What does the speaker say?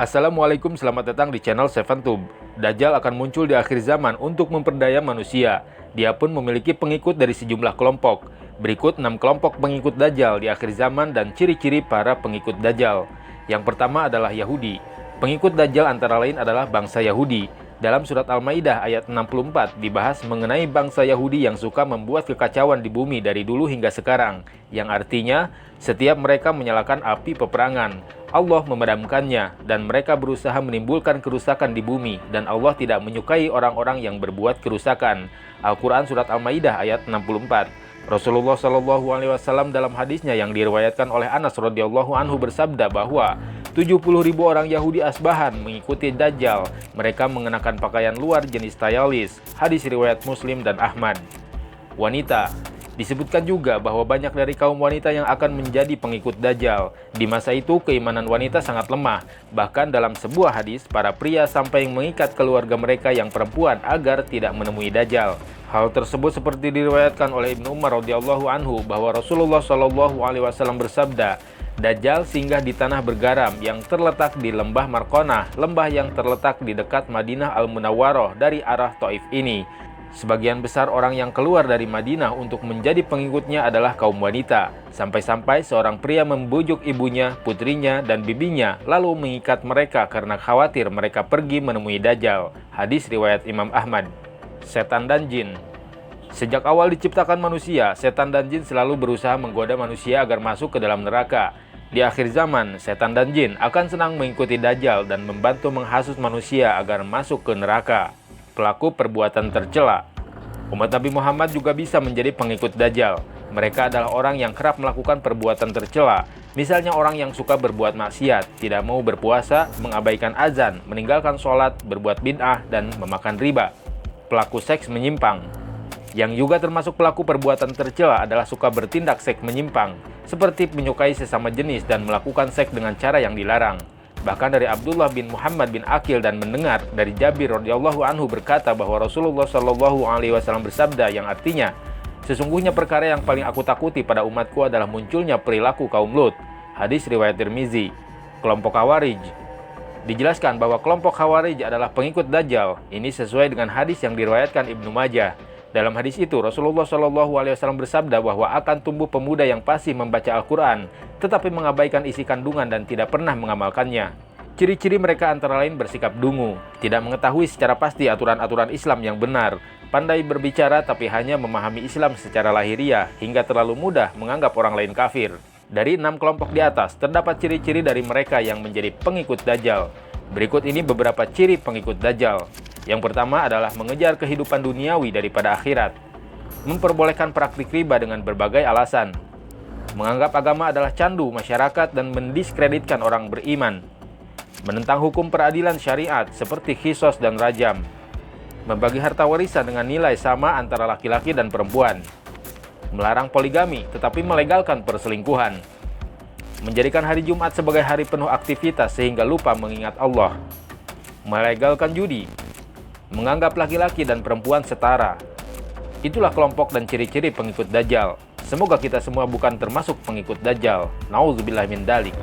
Assalamualaikum, selamat datang di channel SevenTube. Dajjal akan muncul di akhir zaman untuk memperdaya manusia. Dia pun memiliki pengikut dari sejumlah kelompok. Berikut 6 kelompok pengikut Dajjal di akhir zaman dan ciri-ciri para pengikut Dajjal. Yang pertama adalah Yahudi. Pengikut Dajjal antara lain adalah bangsa Yahudi. Dalam surat Al-Maidah ayat 64 dibahas mengenai bangsa Yahudi yang suka membuat kekacauan di bumi dari dulu hingga sekarang, yang artinya setiap mereka menyalakan api peperangan, Allah memadamkannya, dan mereka berusaha menimbulkan kerusakan di bumi, dan Allah tidak menyukai orang-orang yang berbuat kerusakan. Al-Quran Surat Al-Maidah ayat 64. Rasulullah SAW dalam hadisnya yang diriwayatkan oleh Anas radhiyallahu anhu bersabda bahwa 70.000 orang Yahudi Asbahan mengikuti Dajjal. Mereka mengenakan pakaian luar jenis tayalis. Hadis riwayat Muslim dan Ahmad. Wanita. Disebutkan juga bahwa banyak dari kaum wanita yang akan menjadi pengikut Dajjal. Di masa itu keimanan wanita sangat lemah. Bahkan dalam sebuah hadis, para pria sampai mengikat keluarga mereka yang perempuan agar tidak menemui Dajjal. Hal tersebut seperti diriwayatkan oleh Ibnu Umar radhiyallahu anhu bahwa Rasulullah SAW bersabda, Dajjal singgah di tanah bergaram yang terletak di lembah Marqonah, lembah yang terletak di dekat Madinah Al-Munawwaroh dari arah Taif ini. Sebagian besar orang yang keluar dari Madinah untuk menjadi pengikutnya adalah kaum wanita. Sampai-sampai seorang pria membujuk ibunya, putrinya, dan bibinya, lalu mengikat mereka karena khawatir mereka pergi menemui Dajjal. Hadis riwayat Imam Ahmad. Setan dan jin. Sejak awal diciptakan manusia, setan dan jin selalu berusaha menggoda manusia agar masuk ke dalam neraka. Di akhir zaman, setan dan jin akan senang mengikuti Dajjal dan membantu menghasut manusia agar masuk ke neraka. Pelaku perbuatan tercela. Umat Nabi Muhammad juga bisa menjadi pengikut Dajjal. Mereka adalah orang yang kerap melakukan perbuatan tercela. Misalnya orang yang suka berbuat maksiat, tidak mau berpuasa, mengabaikan azan, meninggalkan sholat, berbuat bid'ah, dan memakan riba. Pelaku seks menyimpang. Yang juga termasuk pelaku perbuatan tercela adalah suka bertindak seks menyimpang, seperti menyukai sesama jenis dan melakukan seks dengan cara yang dilarang. Bahkan dari Abdullah bin Muhammad bin Aqil dan mendengar dari Jabir radhiyallahu anhu berkata bahwa Rasulullah SAW bersabda yang artinya, sesungguhnya perkara yang paling aku takuti pada umatku adalah munculnya perilaku kaum Lut. Hadis riwayat Tirmizi. Kelompok Khawarij. Dijelaskan bahwa kelompok Khawarij adalah pengikut Dajjal. Ini sesuai dengan hadis yang diriwayatkan Ibnu Majah. Dalam hadis itu, Rasulullah SAW bersabda bahwa akan tumbuh pemuda yang fasih membaca Al-Quran, tetapi mengabaikan isi kandungan dan tidak pernah mengamalkannya. Ciri-ciri mereka antara lain bersikap dungu, tidak mengetahui secara pasti aturan-aturan Islam yang benar, pandai berbicara tapi hanya memahami Islam secara lahiriah, hingga terlalu mudah menganggap orang lain kafir. Dari 6 kelompok di atas, terdapat ciri-ciri dari mereka yang menjadi pengikut Dajjal. Berikut ini beberapa ciri pengikut Dajjal. Yang pertama adalah mengejar kehidupan duniawi daripada akhirat. Memperbolehkan praktik riba dengan berbagai alasan. Menganggap agama adalah candu masyarakat dan mendiskreditkan orang beriman. Menentang hukum peradilan syariat seperti qisas dan rajam. Membagi harta warisan dengan nilai sama antara laki-laki dan perempuan. Melarang poligami tetapi melegalkan perselingkuhan. Menjadikan hari Jumat sebagai hari penuh aktivitas sehingga lupa mengingat Allah. Melegalkan judi. Menganggap laki-laki dan perempuan setara. Itulah kelompok dan ciri-ciri pengikut Dajjal. Semoga kita semua bukan termasuk pengikut Dajjal. Nauzubillah min dzalik.